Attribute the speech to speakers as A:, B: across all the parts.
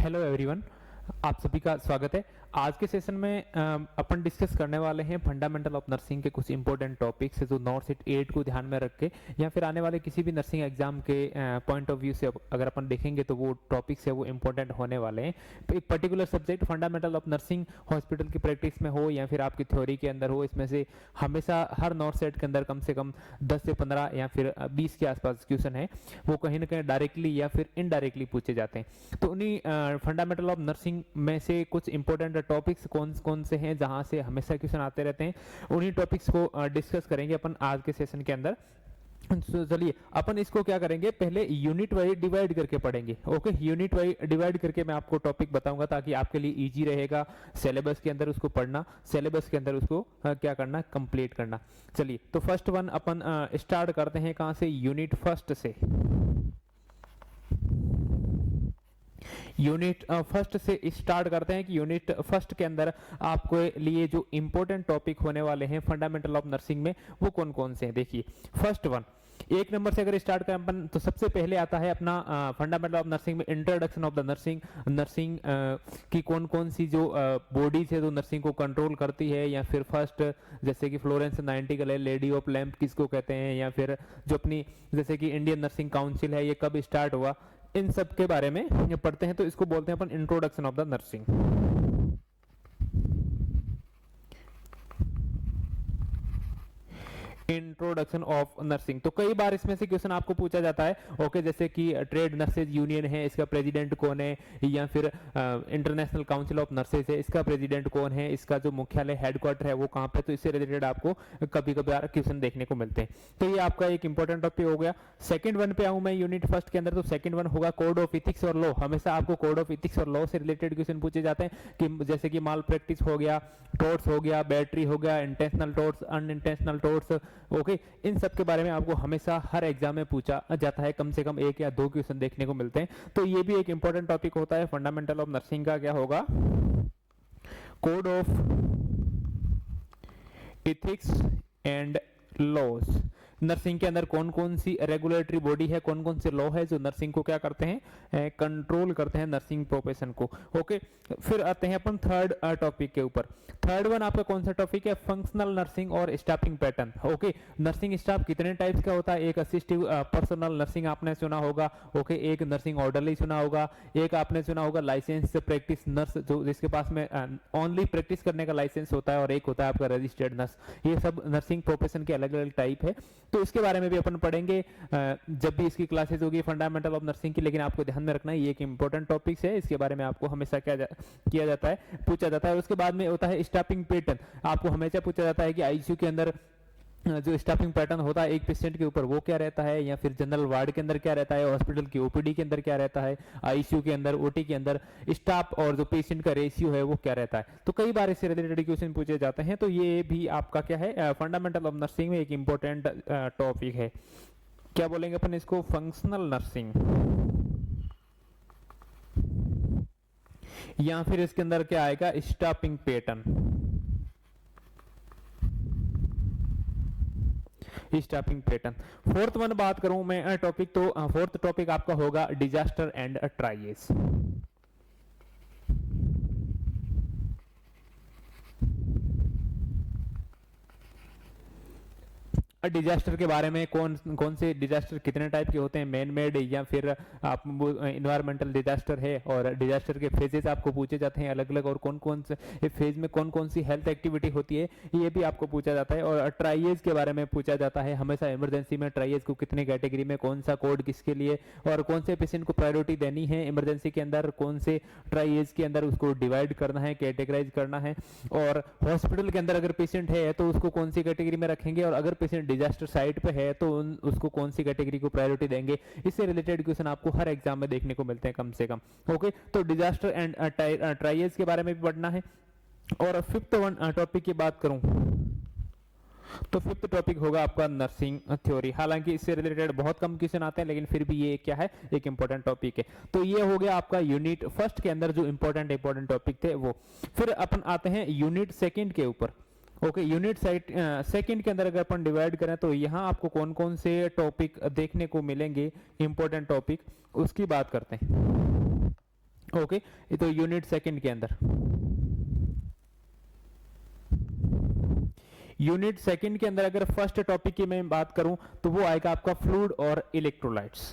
A: Hello everyone, आप सभी का स्वागत है। आज के सेशन में अपन डिस्कस करने वाले हैं फंडामेंटल ऑफ नर्सिंग के कुछ इंपॉर्टेंट टॉपिक्स है जो नॉर्थ सीट 8 को ध्यान में रख के या फिर आने वाले किसी भी नर्सिंग एग्जाम के पॉइंट ऑफ व्यू से अगर अपन देखेंगे तो वो टॉपिक्स है वो इंपॉर्टेंट होने वाले हैं। एक particular subject fundamental of nursing hospital की प्रैक्टिस में हो या फिर आपकी थ्योरी के अंदर हो, इसमें से हमेशा हर नॉर्थ सेट के अंदर कम से कम 10 से 15 या फिर 20 के आसपास क्वेश्चन है वो कहीं ना कहीं डायरेक्टली या फिर इनडायरेक्टली पूछे जाते हैं। तो उन्हीं फंडामेंटल ऑफ नर्सिंग में से कुछ इंपॉर्टेंट टॉपिक्स कौन कौन से हैं जहां से हमेशा क्वेश्चन आते रहते हैं, उन्हीं टॉपिक्स को डिस्कस करेंगे अपन आज के सेशन के अंदर। तो चलिए अपन इसको क्या करेंगे, पहले यूनिट वाइज डिवाइड करके पढ़ेंगे। ओके, यूनिट वाइज डिवाइड करके मैं आपको टॉपिक बताऊंगा ताकि आपके लिए इजी रहेगा सिलेबस के अंदर उसको पढ़ना, सिलेबस के अंदर उसको क्या करना, कंप्लीट करना। चलिए तो फर्स्ट वन अपन स्टार्ट करते हैं कहां से, यूनिट फर्स्ट से। यूनिट फर्स्ट से स्टार्ट करते हैं कि यूनिट फर्स्ट के अंदर आपके लिए जो इंपॉर्टेंट टॉपिक होने वाले हैं फंडामेंटल ऑफ नर्सिंग में वो कौन कौन से हैं। देखिए फर्स्ट वन, एक नंबर से अगर स्टार्ट करें अपन तो सबसे पहले आता है अपना फंडामेंटल ऑफ नर्सिंग में introduction of the nursing. Nursing की कौन कौन सी जो बॉडीज है जो नर्सिंग को कंट्रोल करती है, या फिर फर्स्ट जैसे कि फ्लोरेंस नाइटिंगेल है, लेडी ऑफ लैंप किसको कहते हैं, या फिर जो अपनी जैसे कि इंडियन नर्सिंग काउंसिल है ये कब स्टार्ट हुआ, इन सब के बारे में पढ़ते हैं। तो इसको बोलते हैं अपन introduction of the nursing. Introduction of nursing. तो कई बार इसमें से क्वेश्चन आपको पूछा जाता है, ओके, जैसे कि ट्रेड नर्सेज यूनियन है, इसका प्रेसिडेंट कौन है, या फिर इंटरनेशनल काउंसिल ऑफ नर्सेज है, इसका प्रेसिडेंट कौन है, इसका जो मुख्यालय हेडक्वार्टर है वो कहाँ पे, तो इससे रिलेटेड आपको कभी कभी क्वेश्चन देखने को मिलते हैं। तो ये आपका एक इंपॉर्टेंट टॉपिक हो गया। सेकंड वन पे आऊं मैं यूनिट फर्स्ट के अंदर, तो सेकंड वन होगा कोड ऑफ इथिक्स और लॉ। हमेशा आपको कोड ऑफ इथिक्स और लॉ से रिलेटेड क्वेश्चन पूछे जाते हैं कि जैसे कि माल प्रैक्टिस हो गया, टोर्ट्स हो गया, बैटरी हो गया, इंटेंशनल टोर्ट्स, अनइंटेंशनल टोर्ट्स, ओके, इन सब के बारे में आपको हमेशा हर एग्जाम में पूछा जाता है। कम से कम 1 या 2 क्वेश्चन देखने को मिलते हैं। तो ये भी एक इंपॉर्टेंट टॉपिक होता है फंडामेंटल ऑफ नर्सिंग का। क्या होगा, code of ethics and laws. Nursing के अंदर कौन कौन सी रेगुलेटरी बॉडी है, कौन कौन से लॉ है जो नर्सिंग को क्या करते हैं, कंट्रोल करते हैं नर्सिंग प्रोफेशन को। ओके, फिर आते हैं अपन थर्ड टॉपिक के ऊपर। थर्ड वन आपका कौन सा टॉपिक है, फंक्शनल नर्सिंग और staffing pattern. Okay, nursing staff कितने टाइप्स का होता है, एक असिस्टिव पर्सनल नर्सिंग आपने सुना होगा, ओके, एक नर्सिंग ऑर्डरली सुना होगा, एक आपने सुना होगा लाइसेंस प्रैक्टिस नर्स जो जिसके पास में ओनली प्रैक्टिस करने का लाइसेंस होता है, और एक होता है आपका रजिस्टर्ड नर्स। ये सब नर्सिंग प्रोफेशन के अलग अलग टाइप है, तो इसके बारे में भी अपन पढ़ेंगे जब भी इसकी क्लासेस होगी फंडामेंटल ऑफ नर्सिंग की। लेकिन आपको ध्यान में रखना है ये एक इंपॉर्टेंट टॉपिक्स है, इसके बारे में आपको हमेशा किया जाता है, पूछा जाता है। उसके बाद में होता है स्टाफिंग पैटर्न। आपको हमेशा पूछा जाता है कि आईसीयू के अंदर जो स्टाफिंग पैटर्न होता है एक पेशेंट के ऊपर वो क्या रहता है, या फिर जनरल वार्ड के अंदर क्या रहता है, हॉस्पिटल की ओपीडी के अंदर क्या रहता है, आईसीयू के अंदर, ओटी के अंदर स्टाफ और जो पेशेंट का रेशियो है वो क्या रहता है। तो कई बार इससे रिलेटेड क्वेश्चन पूछे जाते हैं। तो ये भी आपका क्या है, फंडामेंटल ऑफ नर्सिंग में एक इंपॉर्टेंट टॉपिक है। क्या बोलेंगे अपन इसको, फंक्शनल नर्सिंग, या फिर इसके अंदर क्या आएगा, staffing pattern, staffing pattern. Fourth one बात करूं मैं टॉपिक, तो फोर्थ टॉपिक आपका होगा डिजास्टर एंड ट्राइएज। डिजास्टर के बारे में कौन कौन से डिजास्टर कितने टाइप के होते हैं, मैन मेड या फिर आप इन्वायरमेंटल डिजास्टर है, और डिजास्टर के फेजेस आपको पूछे जाते हैं अलग अलग, और कौन कौन से फेज में कौन कौन सी हेल्थ एक्टिविटी होती है ये भी आपको पूछा जाता है। और ट्राइएज के बारे में पूछा जाता है हमेशा, इमरजेंसी में ट्राइएज को कितने कैटेगरी में, कौन सा कोड किसके लिए, और कौन से पेशेंट को प्रायोरिटी देनी है इमरजेंसी के अंदर, कौन से ट्राइएज के अंदर उसको डिवाइड करना है, कैटेगराइज करना है, और हॉस्पिटल के अंदर अगर पेशेंट है तो उसको कौन सी कैटेगरी में रखेंगे, और अगर पेशेंट डिजास्टर साइट पे है तो उसको कौन सी कैटेगरी को प्रायोरिटी देंगे। इससे रिलेटेड क्वेश्चन आपको हर एग्जाम में देखने को मिलते हैं कम से कम। ओके, तो डिजास्टर एंड ट्राइएज के बारे में भी पढ़ना है। और फिफ्थ वन टॉपिक की बात करूं तो फिफ्थ टॉपिक होगा आपका नर्सिंग थ्योरी। हालांकि इससे रिलेटेड बहुत कम क्वेश्चन आते हैं, लेकिन फिर भी ये क्या है, एक इंपॉर्टेंट टॉपिक है। तो ये हो गया आपका यूनिट फर्स्ट के अंदर जो इंपॉर्टेंट टॉपिक थे वो। फिर अपन आते हैं यूनिट सेकंड के ऊपर। ओके, यूनिट सेकंड के अंदर अगर अपन डिवाइड करें तो यहाँ आपको कौन कौन से टॉपिक देखने को मिलेंगे, इंपॉर्टेंट टॉपिक, उसकी बात करते हैं। ओके, ये तो यूनिट सेकंड के अंदर, यूनिट सेकंड के अंदर अगर फर्स्ट टॉपिक की मैं बात करूं तो वो आएगा आपका फ्लूइड और इलेक्ट्रोलाइट्स।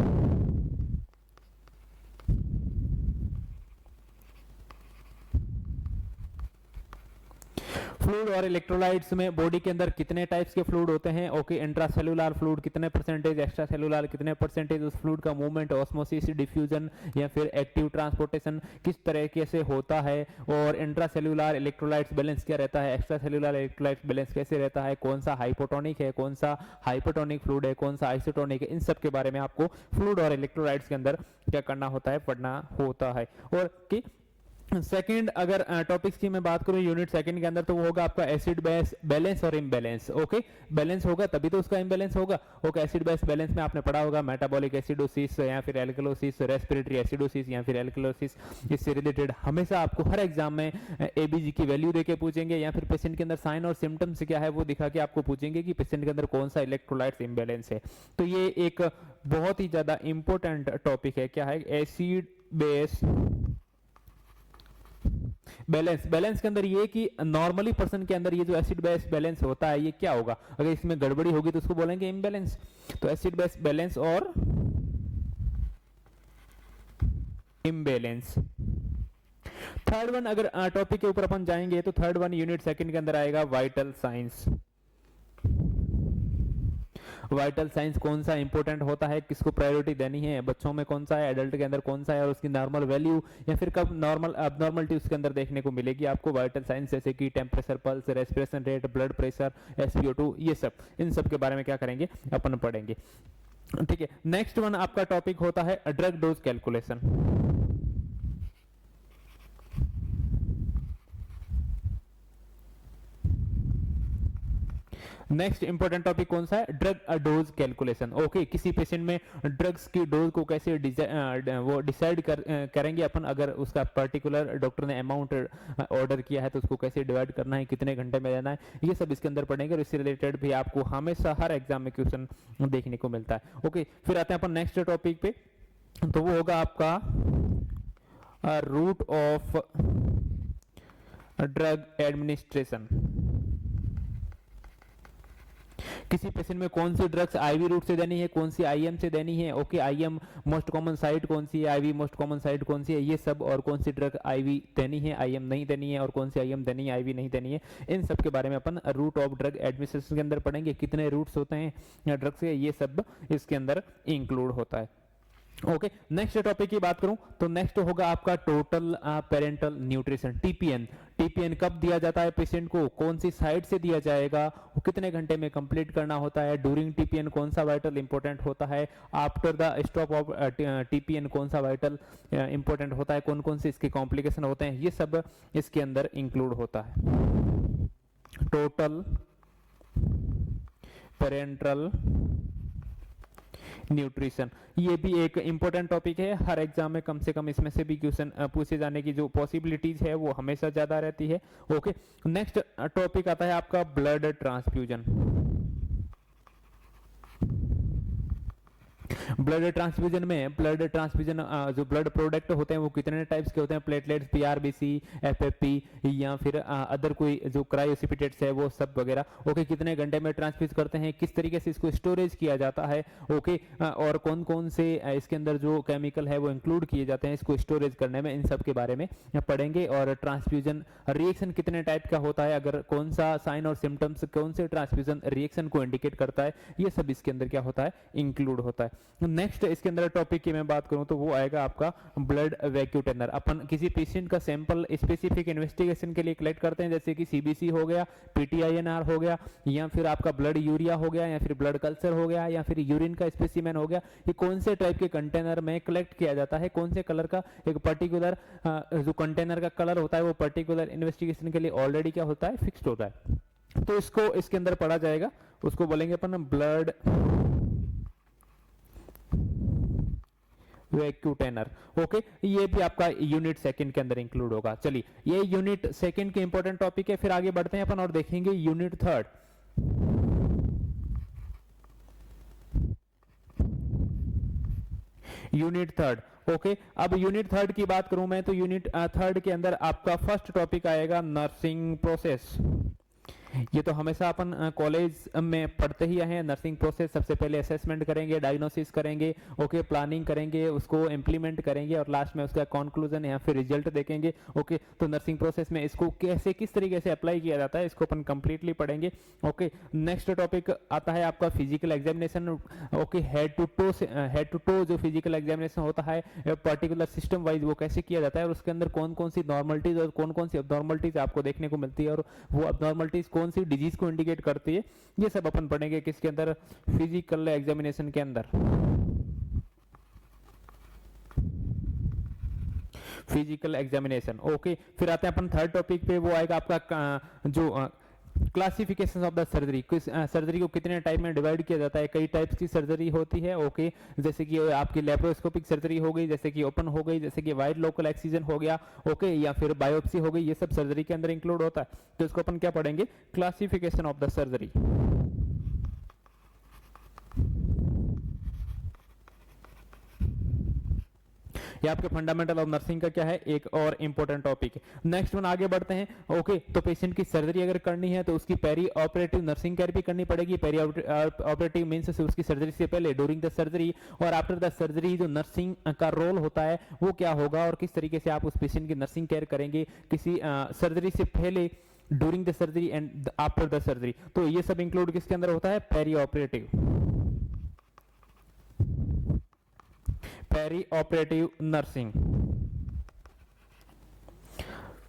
A: फ्लूइड और इलेक्ट्रोलाइट्स में बॉडी के अंदर कितने टाइप्स के फ्लूइड होते हैं, ओके, इंट्रासेलुलर फ्लूइड कितने परसेंटेज, एक्स्ट्रा सेलुलर कितने परसेंटेज, उस फ्लूइड का मूवमेंट, ऑस्मोसिस, डिफ्यूजन या फिर एक्टिव ट्रांसपोर्टेशन किस तरीके से होता है, और इंट्रासेलुलर इलेक्ट्रोलाइट्स बैलेंस क्या रहता है, एक्स्ट्रा सेलुलर इलेक्ट्रोलाइट्स बैलेंस कैसे रहता है, कौन सा हाइपोटोनिक है, कौन सा हाइपोटोनिक फ्लूइड है, कौन सा आइसोटोनिक है, इन सब के बारे में आपको फ्लूइड और इलेक्ट्रोलाइट्स के अंदर क्या करना होता है, पढ़ना होता है। और कि सेकंड अगर टॉपिक्स की मैं बात करूं यूनिट सेकंड के अंदर तो वो होगा आपका एसिड बेस बैलेंस और इम्बैलेंस। ओके, बैलेंस होगा तभी तो उसका इम्बैलेंस होगा। ओके, एसिड बेस बैलेंस में आपने पढ़ा होगा मेटाबॉलिक एसिडोसिस या फिर एल्कलोसिस, रेस्पिरेटरी एसिडोसिस या फिर एल्कलोसिस, इससे रिलेटेड हमेशा आपको हर एग्जाम में एबीजी की वैल्यू देके पूछेंगे, या फिर पेशेंट के अंदर साइन और सिम्टम्स क्या है वो दिखा के आपको पूछेंगे कि पेशेंट के अंदर कौन सा इलेक्ट्रोलाइट्स इम्बैलेंस है। तो ये एक बहुत ही ज्यादा इंपॉर्टेंट टॉपिक है, क्या है, एसिड बेस बैलेंस। बैलेंस के अंदर ये कि नॉर्मली पर्सन के अंदर ये जो एसिड बेस बैलेंस होता है ये क्या होगा, अगर इसमें गड़बड़ी होगी तो उसको बोलेंगे इम्बैलेंस। तो एसिड बेस बैलेंस और इम्बैलेंस। थर्ड वन अगर टॉपिक के ऊपर अपन जाएंगे तो थर्ड वन यूनिट सेकंड के अंदर आएगा वाइटल साइंस। वाइटल साइंस कौन सा इंपॉर्टेंट होता है, किसको प्रायोरिटी देनी है, बच्चों में कौन सा है, एडल्ट के अंदर कौन सा है, और उसकी नॉर्मल वैल्यू या फिर कब नॉर्मल अबनॉर्मलिटी उसके अंदर देखने को मिलेगी आपको। वाइटल साइंस जैसे कि temperature, pulse, respiration rate, blood pressure, SpO2, ये सब, इन सब के बारे में क्या करेंगे, अपन पढ़ेंगे। ठीक है, नेक्स्ट वन आपका टॉपिक होता है drug dose calculation. Next important topic कौन सा है, ड्रग डोज कैलकुलेशन। ओके, किसी पेशेंट में ड्रग्स की डोज को कैसे वो डिसाइड करेंगे अपन, अगर उसका पर्टिकुलर डॉक्टर ने अमाउंट ऑर्डर किया है तो उसको कैसे डिवाइड करना है, कितने घंटे में देना है, ये सब इसके अंदर पढ़ेंगे। और इससे रिलेटेड भी आपको हमेशा हर एग्जाम में क्वेश्चन देखने को मिलता है। ओके, फिर आते हैं अपन नेक्स्ट टॉपिक पे, तो वो होगा आपका रूट ऑफ ड्रग एडमिनिस्ट्रेशन। किसी पेशेंट में कौन सी ड्रग्स आईवी रूट से देनी है, कौन सी आईएम से देनी है। Okay, IM most common site कौन सी है, आईवी मोस्ट कॉमन साइट कौन सी है, ये सब, और कौन सी ड्रग आईवी देनी है, आईएम नहीं देनी है, और कौन सी आईएम देनी है, आईवी नहीं देनी है, इन सब के बारे में अपन रूट ऑफ ड्रग एडमिनिस्ट्रेशन के अंदर पढ़ेंगे। कितने रूट्स होते हैं ड्रग्स के, ये सब इसके अंदर इंक्लूड होता है। ओके, नेक्स्ट टॉपिक की बात करूं तो नेक्स्ट होगा आपका total parental nutrition, TPN. TPN कब दिया जाता है पेशेंट को, कौन सी साइड से दिया जाएगा, वो कितने घंटे में कंप्लीट करना होता है, ड्यूरिंग टीपीएन कौन सा वाइटल इंपॉर्टेंट होता है, after the stop of TPN कौन सा वाइटल इंपॉर्टेंट होता है, कौन कौन से इसके कॉम्प्लिकेशन होते हैं, ये सब इसके अंदर इंक्लूड होता है। टोटल पेरेंटल न्यूट्रिशन, ये भी एक इंपॉर्टेंट टॉपिक है, हर एग्जाम में कम से कम इसमें से भी क्वेश्चन पूछे जाने की जो पॉसिबिलिटीज है वो हमेशा ज्यादा रहती है। ओके, नेक्स्ट टॉपिक आता है आपका ब्लड ट्रांसफ्यूजन। ब्लड ट्रांसफ्यूजन में जो ब्लड प्रोडक्ट होते हैं वो कितने टाइप्स के होते हैं, प्लेटलेट्स, पीआरबीसी, एफएफपी, या फिर अदर कोई जो क्रायोसिपिटेट्स है वो सब वगैरह। ओके, कितने घंटे में ट्रांसफ्यूज करते हैं, किस तरीके से इसको स्टोरेज किया जाता है। ओके, और कौन कौन से इसके अंदर जो केमिकल है वो इंक्लूड किए जाते हैं इसको स्टोरेज करने में, इन सब के बारे में पढ़ेंगे। और ट्रांसफ्यूजन रिएक्शन कितने टाइप का होता है, अगर कौन सा साइन और सिम्टम्स कौन से ट्रांसफ्यूजन रिएक्शन को इंडिकेट करता है, ये सब इसके अंदर क्या होता है, इंक्लूड होता है। नेक्स्ट इसके अंदर टॉपिक की मैं बात करूं तो वो आएगा आपका ब्लड वैक्यूटेनर। अपन किसी पेशेंट का सैंपल स्पेसिफिक इन्वेस्टिगेशन के लिए कलेक्ट करते हैं, जैसे कि सीबीसी हो गया, पीटीआईएनआर हो गया, या फिर आपका ब्लड यूरिया हो गया, या फिर ब्लड कल्चर हो गया, या फिर यूरिन का स्पेसिमेन हो गया। ये कौन से टाइप के कंटेनर में कलेक्ट किया जाता है, कौन से कलर का, एक पर्टिकुलर जो कंटेनर का कलर होता है वो पर्टिकुलर इन्वेस्टिगेशन के लिए ऑलरेडी क्या होता है, फिक्स्ड होता है। तो इसको इसके अंदर पढ़ा जाएगा, उसको बोलेंगे अपन ब्लड वैक्यूटेनर। ओके, ये भी आपका यूनिट सेकंड के अंदर इंक्लूड होगा। चलिए, ये यूनिट सेकंड के इंपॉर्टेंट टॉपिक है, फिर आगे बढ़ते हैं अपन और देखेंगे unit third. Unit third okay, अब यूनिट थर्ड की बात करूं मैं तो यूनिट थर्ड के अंदर आपका फर्स्ट टॉपिक आएगा नर्सिंग प्रोसेस। ये तो हमेशा अपन कॉलेज में पढ़ते ही आए हैं। नर्सिंग प्रोसेस सबसे पहले असेसमेंट करेंगे, डायग्नोसिस करेंगे, ओके, प्लानिंग करेंगे, उसको इम्प्लीमेंट करेंगे और लास्ट में उसका कंक्लूजन या फिर रिजल्ट देखेंगे। ओके, तो नर्सिंग प्रोसेस में इसको कैसे किस तरीके से अप्लाई किया जाता है इसको अपन कंप्लीटली पढ़ेंगे। ओके, नेक्स्ट टॉपिक आता है आपका physical examination. Okay, head to toe जो फिजिकल एग्जामिनेशन होता है पर्टिकुलर सिस्टम वाइज वो कैसे किया जाता है और उसके अंदर कौन कौन सी नॉर्मलिटीज और कौन कौन सी अबनॉर्मलिटीज आपको देखने को मिलती है और वो अबनॉर्मलिटीज कौन सी डिजीज को इंडिकेट करती है, ये सब अपन पढ़ेंगे किसके अंदर, फिजिकल एग्जामिनेशन के अंदर। Physical examination. ओके, फिर आते हैं अपन थर्ड टॉपिक पे, वो आएगा आपका जो classification of the surgery. Surgery को कितने टाइप में डिवाइड किया जाता है, कई टाइप्स की सर्जरी होती है। ओके, जैसे कि आपकी लेप्रोस्कोपिक सर्जरी हो गई, जैसे कि ओपन हो गई, जैसे कि वाइड लोकल एक्सीजन हो गया, ओके, या फिर बायोप्सी हो गई, ये सब सर्जरी के अंदर इंक्लूड होता है। तो इसको अपन क्या पढ़ेंगे, क्लासिफिकेशन ऑफ द सर्जरी। ये आपके फंडामेंटल ऑफ नर्सिंग का क्या है, एक और इंपॉर्टेंट टॉपिक है। नेक्स्ट वन आगे बढ़ते हैं। ओके, तो पेशेंट की सर्जरी अगर करनी है तो उसकी पेरी ऑपरेटिव नर्सिंग केयर भी करनी पड़ेगी। पेरी ऑपरेटिव मींस उसकी सर्जरी से पहले, ड्यूरिंग द सर्जरी और आफ्टर द सर्जरी जो नर्सिंग का रोल होता है वो क्या होगा और किस तरीके से आप उस पेशेंट की नर्सिंग केयर करेंगे किसी सर्जरी से पहले, during the surgery and after the surgery. तो ये सब इंक्लूड किसके अंदर होता है, perioperative, perioperative nursing.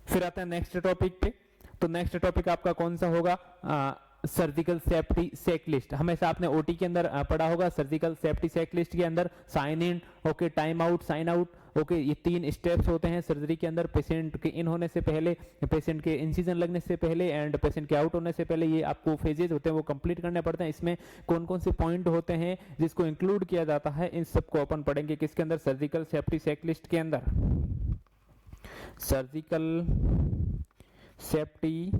A: फिर आता है नेक्स्ट टॉपिक पे, तो नेक्स्ट टॉपिक आपका कौन सा होगा, सर्जिकल सेफ्टी चेकलिस्ट। हमेशा आपने ओटी के अंदर पढ़ा होगा सर्जिकल सेफ्टी चेकलिस्ट के अंदर sign in, okay, time out, sign out, okay, ये 3 स्टेप्स होते हैं सर्जरी के अंदर, पेशेंट के इन होने से पहले, पेशेंट के इंसिजन लगने से पहले एंड पेशेंट के आउट होने से पहले। ये आपको फेजेस होते हैं वो कंप्लीट करने पड़ते हैं। इसमें कौन कौन से पॉइंट होते हैं जिसको इंक्लूड किया जाता है, इन सबको अपन पढ़ेंगे किसके अंदर, सर्जिकल सेफ्टी चेकलिस्ट के अंदर। सर्जिकल सेफ्टी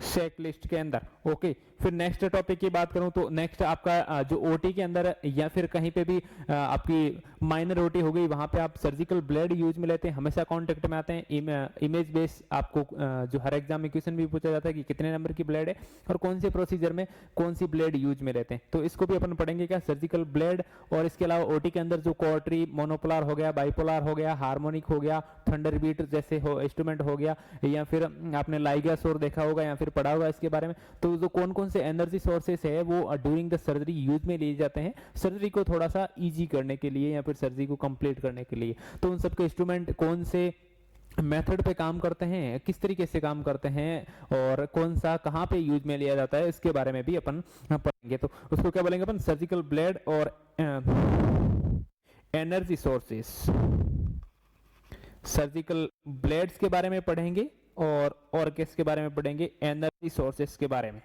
A: चेकलिस्ट के अंदर। ओके, फिर नेक्स्ट टॉपिक की बात करूं तो नेक्स्ट आपका जो ओटी के अंदर या फिर कहीं पे भी आपकी माइनर ओटी हो गई वहां पे आप सर्जिकल ब्लेड यूज में लेते हैं, हमेशा कांटेक्ट में आते हैं। इमेज बेस आपको जो हर एग्जाम में क्वेश्चन भी पूछा जाता है कि कितने नंबर की ब्लेड है और कौन से प्रोसीजर में कौन सी ब्लेड यूज में लेते हैं, तो इसको भी अपन पढ़ेंगे क्या, सर्जिकल ब्लेड। और इसके अलावा ओटी के अंदर जो क्वार्टरी, मोनोपोलर हो गया, बाइपोलर हो गया, हार्मोनिक हो गया, थंडरबीट जैसे हो इंस्ट्रूमेंट हो गया, या फिर आपने लाइगासोर देखा होगा या फिर पढ़ा होगा इसके बारे में। तो जो कौन कौन से एनर्जी सोर्सेस है वो ड्यूरिंग द सर्जरी यूज में लिए जाते हैं सर्जरी को थोड़ा सा इजी करने के लिए या फिर सर्जरी को कंप्लीट करने के लिए। तो उन सबके इंस्ट्रूमेंट कौन से मेथड पे काम करते हैं, किस तरीके से काम करते हैं और कौन सा कहाँ पे यूज में लिया जाता है, इसके बारे में भी अपन पढ़ेंगे। तो उसको क्या बोलेंगे अपन, सर्जिकल ब्लेड और एनर्जी सोर्सेस। सर्जिकल ब्लेड्स के बारे में पढ़ेंगे और किसके बारे में पढ़ेंगे, एनर्जी सोर्सेस के बारे में।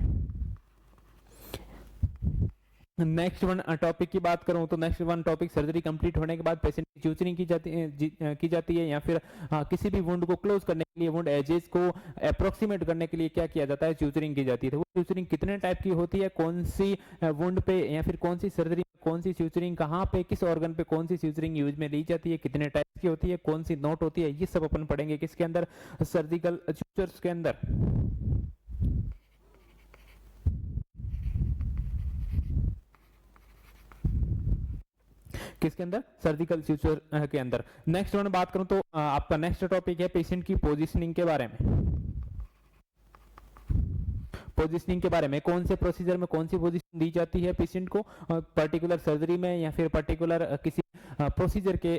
A: नेक्स्ट वन टॉपिक की बात करूं तो next one topic, surgery complete होने के बाद पेशेंट की च्यूचरिंग की जाती है या फिर किसी भी वुंड को क्लोज करने के लिए, वुंड एजेस को अप्रोक्सीमेट करने के लिए क्या किया जाता है, च्यूचरिंग की जाती है। तो वो च्यूचरिंग कितने टाइप की होती है, कौन सी वुंड पे या फिर कौन सी सर्जरी कौन सी च्यूचरिंग, कहाँ पे किस ऑर्गन पे कौन सी च्यूचरिंग यूज में ली जाती है, कितने टाइप की होती है, कौन सी नोट होती है, ये सब अपन पढ़ेंगे किसके अंदर, सर्जिकल च्यूचर्स के अंदर। किसके अंदर, सर्जिकल फ्यूचर के अंदर। नेक्स्ट वन बात करूं तो आपका नेक्स्ट टॉपिक है पेशेंट की पोजीशनिंग के बारे में। पोजीशनिंग के बारे में, कौन से प्रोसीजर में कौन सी पोजीशन दी जाती है पेशेंट को पर्टिकुलर सर्जरी में या फिर पर्टिकुलर किसी प्रोसीजर के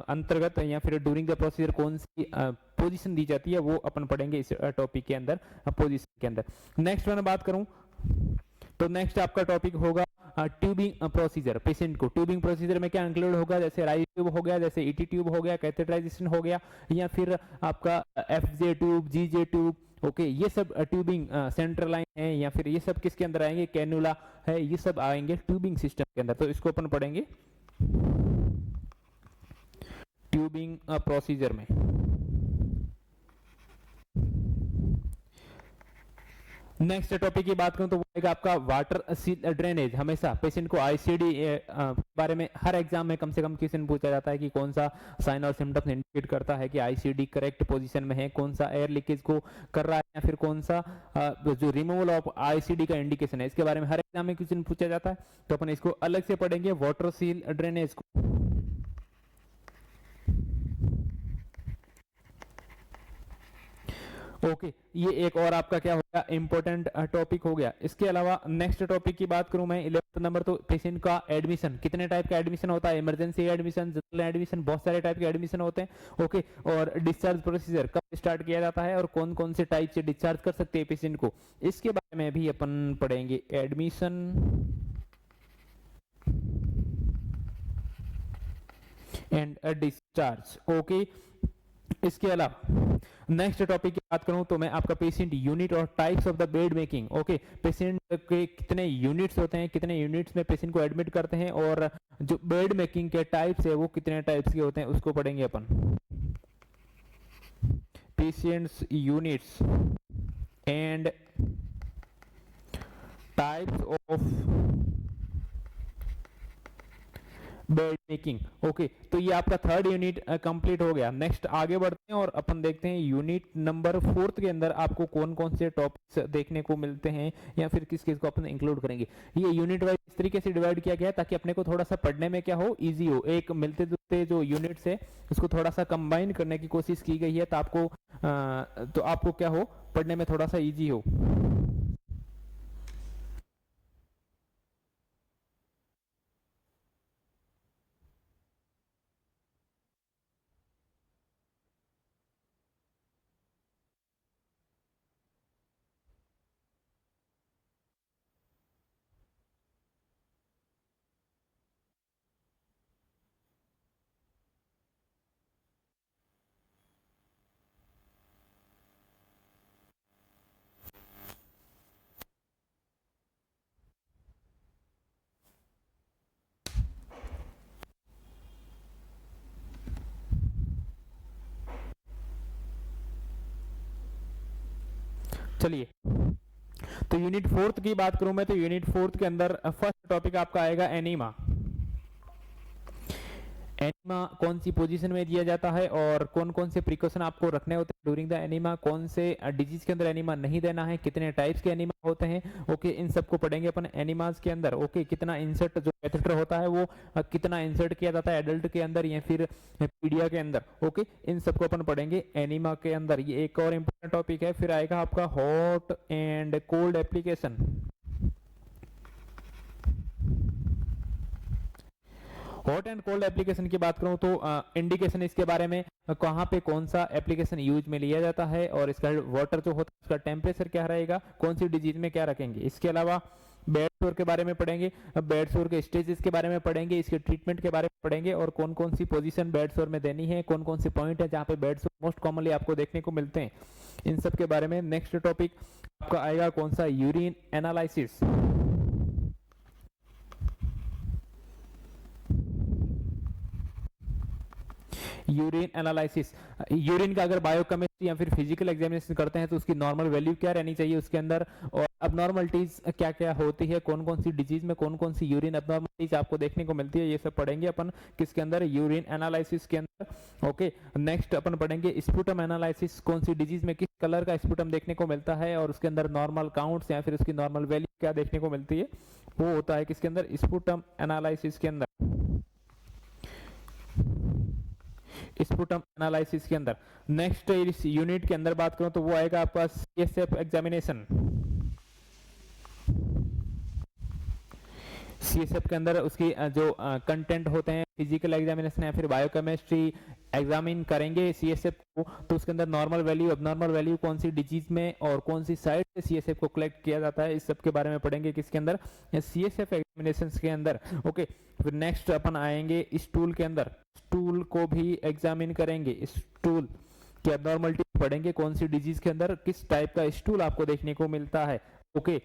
A: अंतर्गत या फिर ड्यूरिंग द प्रोसीजर कौन सी पोजीशन दी जाती है, वो अपन पढ़ेंगे इस टॉपिक के अंदर, पोजीशन के अंदर। नेक्स्ट वन बात करूं तो नेक्स्ट आपका टॉपिक होगा ट्यूबिंग प्रोसीजर। पेशेंट को ट्यूबिंग प्रोसीजर में क्या इंक्लूड होगा, जैसे राइज ट्यूब हो गया, जैसे ईटी ट्यूब हो गया, कैथेटराइजेशन हो गया, या फिर आपका एफजे ट्यूब, जीजे ट्यूब, ओके, ये सब ट्यूबिंग सेंट्रल लाइन है या फिर ये सब किसके अंदर आएंगे, कैनुला है, ये सब आएंगे ट्यूबिंग सिस्टम के अंदर। तो इसको अपन पढ़ेंगे ट्यूबिंग प्रोसीजर में। नेक्स्ट टॉपिक की बात करूं तो वो आएगा आपका वाटर सील ड्रेनेज। हमेशा पेशेंट को आईसीडी बारे में हर एग्जाम में कम से कम क्वेश्चन पूछा जाता है कि कौन सा साइन और सिम्टम्स इंडिकेट करता है कि आईसीडी करेक्ट पोजीशन में है, कौन सा एयर लीकेज को कर रहा है, या फिर कौन सा जो रिमूवल ऑफ आईसीडी का इंडिकेशन है, इसके बारे में हर एग्जाम में क्वेश्चन पूछा जाता है। तो अपन इसको अलग से पढ़ेंगे वाटर सील ड्रेनेज को। ओके ये एक और आपका क्या हो गया इंपॉर्टेंट टॉपिक हो गया। इसके अलावा नेक्स्ट टॉपिक की बात करूं मैं 11th नंबर, तो पेशेंट का एडमिशन, कितने टाइप का एडमिशन होता है, इमरजेंसी एडमिशन, जनरल एडमिशन, बहुत सारे टाइप के एडमिशन होते हैं। ओके और डिस्चार्ज प्रोसीजर कब स्टार्ट किया जाता है और कौन कौन से टाइप से डिस्चार्ज कर सकते हैं पेशेंट को, इसके बारे में भी अपन पढ़ेंगे। Admission and discharge. ओके इसके अलावा नेक्स्ट टॉपिक की बात करूं तो मैं आपका पेशेंट यूनिट और types of the bed making. Okay patient के कितने यूनिट्स होते हैं, कितने यूनिट्स में पेशेंट को एडमिट करते हैं, और जो बेड मेकिंग के टाइप्स है वो कितने टाइप्स के होते हैं उसको पढ़ेंगे अपन। Patients units and types of bed making. Okay तो ये आपका थर्ड यूनिट कंप्लीट हो गया। नेक्स्ट आगे बढ़ते हैं और अपन देखते हैं यूनिट नंबर 4 के अंदर आपको कौन कौन से टॉपिक्स देखने को मिलते हैं या फिर किस किस को अपन इंक्लूड करेंगे। ये यूनिट वाइज इस तरीके से डिवाइड किया गया है ताकि अपने को थोड़ा सा पढ़ने में क्या हो, इजी हो। एक मिलते जुलते जो यूनिट्स है उसको थोड़ा सा कंबाइन करने की कोशिश की गई है तो आपको क्या हो, पढ़ने में थोड़ा सा इजी हो। चलिए तो यूनिट 4 की बात करूं मैं तो यूनिट 4 के अंदर फर्स्ट टॉपिक आपका आएगा एनीमा। एनीमा कौन सी पोजीशन में दिया जाता है और कौन कौन से प्रिकॉशन आपको रखने होते हैं ड्यूरिंग द एनीमा, कौन से डिजीज के अंदर एनीमा नहीं देना है, कितने टाइप्स के एनीमा होते हैं। ओके इन सबको पढ़ेंगे अपन एनीमास के अंदर। ओके कितना इंसर्ट जो कैथेटर होता है वो कितना इंसर्ट किया जाता है एडल्ट के अंदर या फिर पीडिया के अंदर। ओके इन सबको अपन पढ़ेंगे एनीमा के अंदर। ये एक और इम्पोर्टेंट टॉपिक है। फिर आएगा आपका hot and cold application. Hot and cold application की बात करूं तो इंडिकेशन इसके बारे में कहां पे कौन सा एप्लीकेशन यूज में लिया जाता है और इसका वाटर जो होता है उसका टेम्परेचर क्या रहेगा, कौन सी डिजीज में क्या रखेंगे। इसके अलावा बेड सोर के बारे में पढ़ेंगे, बेड सोर के स्टेजेस के बारे में पढ़ेंगे, इसके ट्रीटमेंट के बारे में पढ़ेंगे और कौन कौन सी पोजीशन बेड सोर में देनी है, कौन कौन से पॉइंट है जहां पे बेड सोर मोस्ट कॉमनली आपको देखने को मिलते हैं, इन सब के बारे में। नेक्स्ट टॉपिक आपका आएगा कौन सा, urine analysis. Urine analysis, urine का अगर बायोकेमिस्ट्री या फिर फिजिकल एग्जामिनेशन करते हैं तो उसकी नॉर्मल वैल्यू क्या रहनी चाहिए उसके अंदर, और अबनॉर्मलिटीज क्या क्या होती है, कौन कौन सी डिजीज में कौन कौन सी यूरिन अबनॉर्मलिटीज आपको देखने को मिलती है, ये सब पढ़ेंगे अपन किसके अंदर, यूरिन एनालिसिस के अंदर। ओके नेक्स्ट अपन पढ़ेंगे स्पुटम एनालिसिस, कौन सी डिजीज में किस कलर का स्पुटम देखने को मिलता है और उसके अंदर नॉर्मल काउंट्स या फिर उसकी नॉर्मल वैल्यू क्या देखने को मिलती है, वो होता है किसके अंदर, स्पुटम एनालिसिस के अंदर। स्पुटम एनालिसिस के अंदर। नेक्स्ट इस यूनिट के अंदर बात करूं तो वो आएगा आपका सीएसएफ एग्जामिनेशन। सीएसएफ के अंदर उसकी जो कंटेंट होते हैं, फिजिकल एग्जामिनेशन या फिर बायोकेमिस्ट्री एग्जामिन करेंगे सीएसएफ को, तो उसके अंदर नॉर्मल वैल्यू अबनॉर्मल वैल्यू कौन सी डिजीज में और कौन सी साइड से सीएसएफ को कलेक्ट किया जाता है, इस सब के बारे में पढ़ेंगे किसके अंदर, सीएसएफ एग्जामिनेशन के अंदर। ओके फिर नेक्स्ट अपन आएंगे स्टूल के अंदर, स्टूल को भी एग्जामिन करेंगे, स्टूल की अबनॉर्मलिटी पढ़ेंगे, कौन सी डिजीज के अंदर किस टाइप का स्टूल आपको देखने को मिलता है। ओके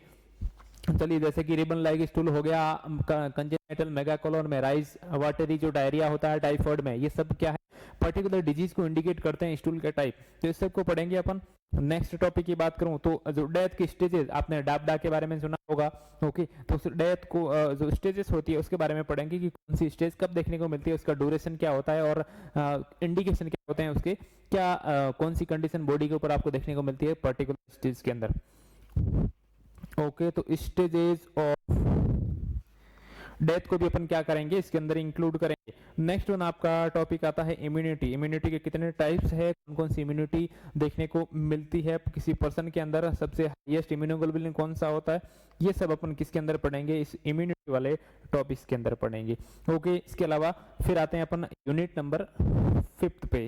A: चलिए जैसे कि रिबन लाइक स्टूल हो गया, कंजेनिटल मेगाकोलोन में, राइस वाटरी जो डायरिया होता है टाइफाइड में, ये सब क्या है पर्टिकुलर डिजीज को इंडिकेट करते हैं स्टूल के टाइप, तो इस सब को पढ़ेंगे अपन। नेक्स्ट टॉपिक की बात करूं तो जो डेथ की स्टेजेस, आपने डापडा के बारे में सुना होगा। ओके, तो उस डेथ को जो स्टेजेस होती है उसके बारे में पढ़ेंगे कि कौन सी स्टेज कब देखने को मिलती है, उसका ड्यूरेशन क्या होता है और इंडिकेशन क्या होते हैं उसके, क्या कौन सी कंडीशन बॉडी के ऊपर आपको देखने को मिलती है पर्टिकुलर स्टेज के अंदर। ओके, तो स्टेजेस ऑफ डेथ को भी अपन क्या करेंगे इसके अंदर इंक्लूड करेंगे। नेक्स्ट वन आपका टॉपिक आता है इम्यूनिटी। इम्यूनिटी के कितने टाइप्स है, कौन कौन सी इम्यूनिटी देखने को मिलती है किसी पर्सन के अंदर, सबसे हाईएस्ट इम्यूनोग्लोबुलिन कौन सा होता है, ये सब अपन किसके अंदर पढ़ेंगे, इस इम्यूनिटी वाले टॉपिक्स के अंदर पढ़ेंगे। ओके, इसके अलावा फिर आते हैं अपन यूनिट नंबर 5 पे।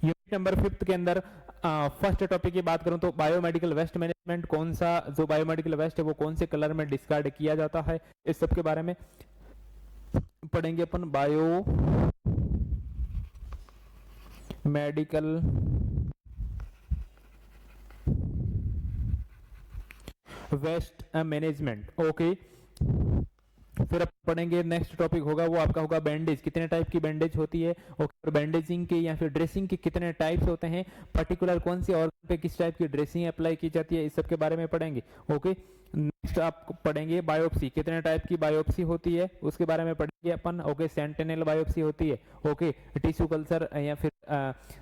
A: यूनिट नंबर 5 के अंदर फर्स्ट टॉपिक की बात करूं तो बायोमेडिकल वेस्ट मैनेजमेंट, कौन सा जो बायोमेडिकल वेस्ट है वो कौन से कलर में डिस्कार्ड किया जाता है, इस सब के बारे में पढ़ेंगे अपन। Bio medical waste management. Okay, फिर आप पढ़ेंगे नेक्स्ट टॉपिक होगा वो आपका होगा बैंडेज, कितने टाइप की बैंडेज होती है, और बैंडेजिंग के या फिर ड्रेसिंग के कितने टाइप्स होते हैं, पर्टिकुलर कौन सी ऑर्गन पे किस टाइप की ड्रेसिंग अप्लाई की जाती है, इस सब के बारे में पढ़ेंगे। ओके, नेक्स्ट आप पढ़ेंगे बायोप्सी, कितने टाइप की बायोप्सी होती है उसके बारे में पढ़ेंगे अपन। ओके, सेंटिनल बायोप्सी होती है। ओके, टिश्यू कल्चर या फिर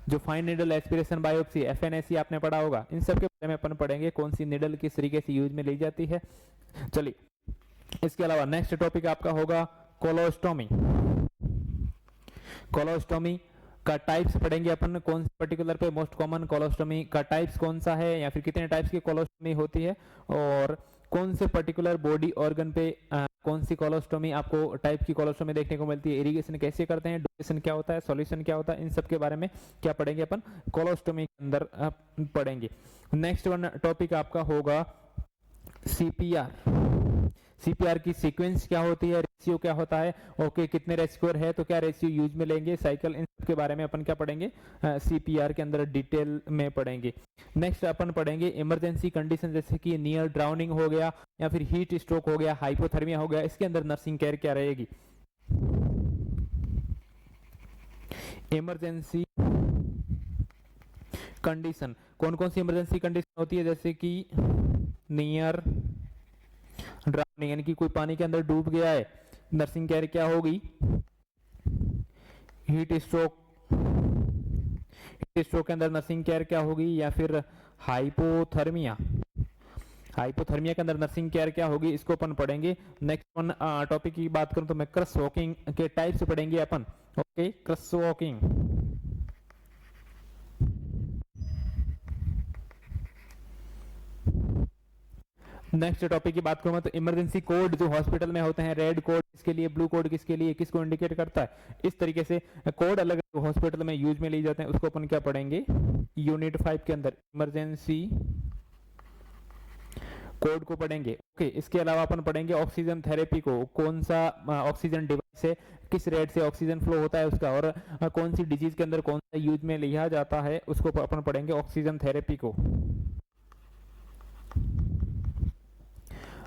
A: जो fine needle aspiration biopsy FNAC आपने पढ़ा होगा, इन सब के बारे में अपन पढ़ेंगे, कौन सी निडल किस तरीके से यूज में ली जाती है। चलिए, इसके अलावा नेक्स्ट टॉपिक आपका होगा कोलोस्टोमी। कोलोस्टोमी का टाइप्स पढ़ेंगे अपन, कौन से पर्टिकुलर पे मोस्ट कॉमन कोलोस्टोमी का टाइप्स कौन सा है या फिर कितने टाइप्स की कोलोस्टोमी होती है, और कौन से पर्टिकुलर बॉडी ऑर्गन पे कौन सी कोलोस्टोमी आपको टाइप की कोलोस्टोमी देखने को मिलती है, इरिगेशन कैसे करते हैं, ड्यूरेशन क्या होता है, सॉल्यूशन क्या होता है, इन सब के बारे में क्या पढ़ेंगे अपन कोलोस्टोमी के अंदर पढ़ेंगे। नेक्स्ट वन टॉपिक आपका होगा सीपीआर। सीपीआर की सीक्वेंस क्या होती है, रेशियो क्या होता है, ओके कितने रेशियो है तो क्या रेशियो यूज में लेंगे, साइकिल, इन सब के बारे में अपन क्या पढ़ेंगे सीपीआर के अंदर डिटेल में पढ़ेंगे। नेक्स्ट अपन पढ़ेंगे इमरजेंसी कंडीशन, जैसे कि नियर ड्राउनिंग हो गया या फिर हीट स्ट्रोक हो गया, हाइपोथर्मिया हो गया, इसके अंदर नर्सिंग केयर क्या रहेगी। इमरजेंसी कंडीशन, कौन कौन सी इमरजेंसी कंडीशन होती है, जैसे कि नियर ड्राउनिंग यानी कि कोई पानी के अंदर डूब गया है, नर्सिंग केयर क्या होगी, हीट स्ट्रोक, हीट स्ट्रोक के अंदर नर्सिंग केयर क्या होगी, या फिर हाइपोथर्मिया, हाइपोथर्मिया के अंदर नर्सिंग केयर क्या होगी, इसको अपन पढ़ेंगे। नेक्स्ट वन टॉपिक की बात करूं तो मैं क्रस वॉकिंग के टाइप्स पढ़ेंगे अपन। Okay, crutch walking, next topic की बात करूं तो इमरजेंसी कोड जो हॉस्पिटल में होते हैं, रेड कोड किसके लिए, ब्लू कोड किसके लिए, किसको इंडिकेट करता है, इस तरीके से कोड अलग अलग हॉस्पिटल में यूज में लिए जाते हैं, उसको अपन क्या पढ़ेंगे यूनिट 5 के अंदर, इमरजेंसी कोड को पढ़ेंगे। ओके, इसके अलावा अपन पढ़ेंगे ऑक्सीजन थेरेपी को, कौन सा ऑक्सीजन डिवाइस है, किस रेट से ऑक्सीजन फ्लो होता है उसका, और कौन सी डिजीज के अंदर कौन सा यूज में लिया जाता है, उसको अपन पढ़ेंगे ऑक्सीजन थेरेपी को।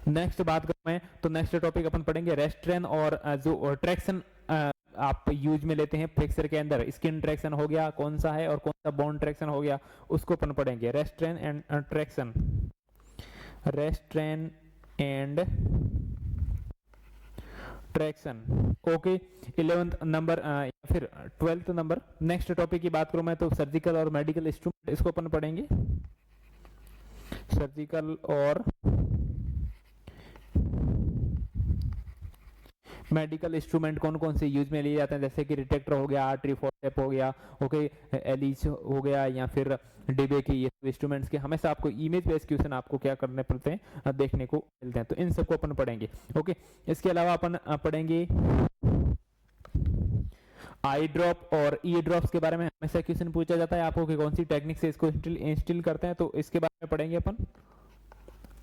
A: नेक्स्ट बात करूं मैं तो नेक्स्ट टॉपिक अपन पढ़ेंगे रेस्ट्रेन, और जो ट्रैक्शन आप यूज में लेते हैं फ्लेक्सर के अंदर, स्किन ट्रैक्शन हो गया कौन सा है, और कौन सा बोन ट्रैक्शन हो गया, उसको अपन पढ़ेंगे। Restrain and traction, restrain and traction. Okay, 11th number या फिर 12th नंबर। नेक्स्ट टॉपिक की बात करूं मैं तो सर्जिकल और मेडिकल इंस्ट्रूमेंट, इसको अपन पढ़ेंगे। सर्जिकल और मेडिकल इंस्ट्रूमेंट कौन कौन से यूज में लिए जाते हैं, जैसे कि रिटेक्टर हो गया, आर्टरी फोर्सेप हो गया, ओके एलिस हो गया, या फिर डिबे की, ये इंस्ट्रूमेंट्स के हमेशा आपको इमेज बेस्ड क्वेश्चन आपको क्या करने पड़ते हैं देखने को मिलते हैं, तो इन सबको अपन पढ़ेंगे। ओके, इसके अलावा अपन पढ़ेंगे आई ड्रॉप और ई ड्रॉप्स के बारे में हमेशा क्वेश्चन पूछा जाता है आपको कि कौन सी टेक्निक से इसको इंस्टिल करते हैं, तो इसके बारे में पढ़ेंगे अपन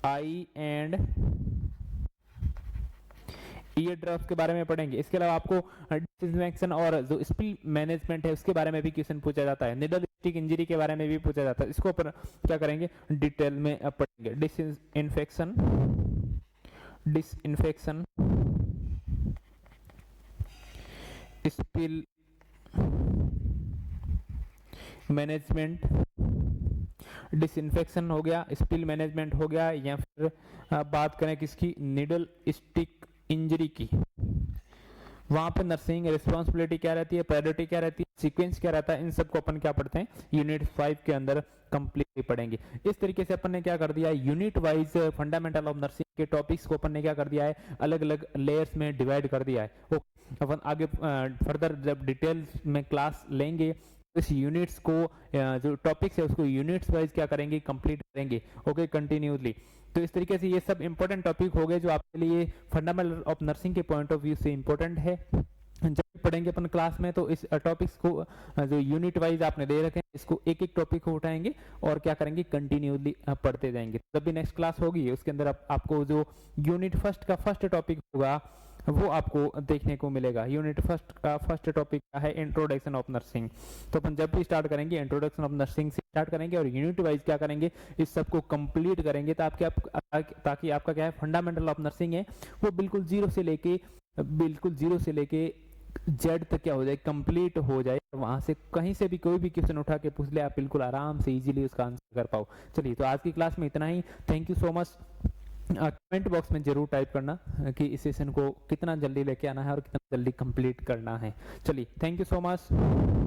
A: आई एंड ईयर ड्रॉप्स के बारे में पढ़ेंगे। इसके अलावा आपको डिसइंफेक्शन और जो स्पिल मैनेजमेंट है उसके बारे में भी क्वेश्चन पूछा जाता है, निडल स्टिक इंजरी के बारे में भी पूछा जाता है, इसको अपन क्या करेंगे डिटेल में पढ़ेंगे। Disinfection, disinfection, spill management, disinfection हो गया, स्पिल मैनेजमेंट हो गया, या फिर बात करें किसकी, निडल स्टिक इंजरी की, वहां पे नर्सिंग रिस्पॉन्सिबिलिटी क्या रहती है, प्रायोरिटी क्या रहती है, सीक्वेंस क्या रहता है, इन सबको अपन क्या पढ़ते हैं यूनिट 5 के अंदर कंप्लीट पढ़ेंगे। इस तरीके से अपन ने क्या कर दिया है, unit wise fundamental of nursing के टॉपिक्स को अपन ने क्या कर दिया है, अलग अलग लेयर्स में डिवाइड कर दिया है। अपन आगे फर्दर जब डिटेल्स में क्लास लेंगे, इस यूनिट्स को जो टॉपिक्स है उसको यूनिट्स वाइज क्या करेंगे, कंप्लीट करेंगे, ओके, कंटिन्यूसली। तो इस तरीके से ये सब इंपॉर्टेंट टॉपिक हो गए जो आपके लिए फंडामेंटल ऑफ नर्सिंग के पॉइंट ऑफ व्यू से इंपॉर्टेंट है। जब पढ़ेंगे अपन क्लास में तो इस टॉपिक्स को जो यूनिट वाइज आपने दे रखे हैं, इसको एक एक टॉपिक को उठाएंगे और क्या करेंगे, कंटिन्यूसली पढ़ते जाएंगे। जब भी नेक्स्ट क्लास होगी उसके अंदर आपको जो यूनिट फर्स्ट का फर्स्ट टॉपिक होगा वो आपको देखने को मिलेगा। यूनिट फर्स्ट का फर्स्ट टॉपिक क्या है, इंट्रोडक्शन ऑफ नर्सिंग। तो अपन जब भी स्टार्ट करेंगे इंट्रोडक्शन ऑफ नर्सिंग से स्टार्ट करेंगे और यूनिट वाइज क्या करेंगे, इस सबको कंप्लीट करेंगे ताकि आपका क्या है, फंडामेंटल ऑफ नर्सिंग है वो बिल्कुल जीरो से लेके जेड तक क्या हो जाए, कंप्लीट हो जाए। वहां से कहीं से भी कोई भी क्वेश्चन उठा के पूछ ले, आप बिल्कुल आराम से इजीली उसका आंसर कर पाओ। चलिए, तो आज की क्लास में इतना ही। Thank you so much. Comment box में जरूर टाइप करना कि इस सेशन को कितना जल्दी लेके आना है और कितना जल्दी कंप्लीट करना है। चलिए, थैंक यू सो मच।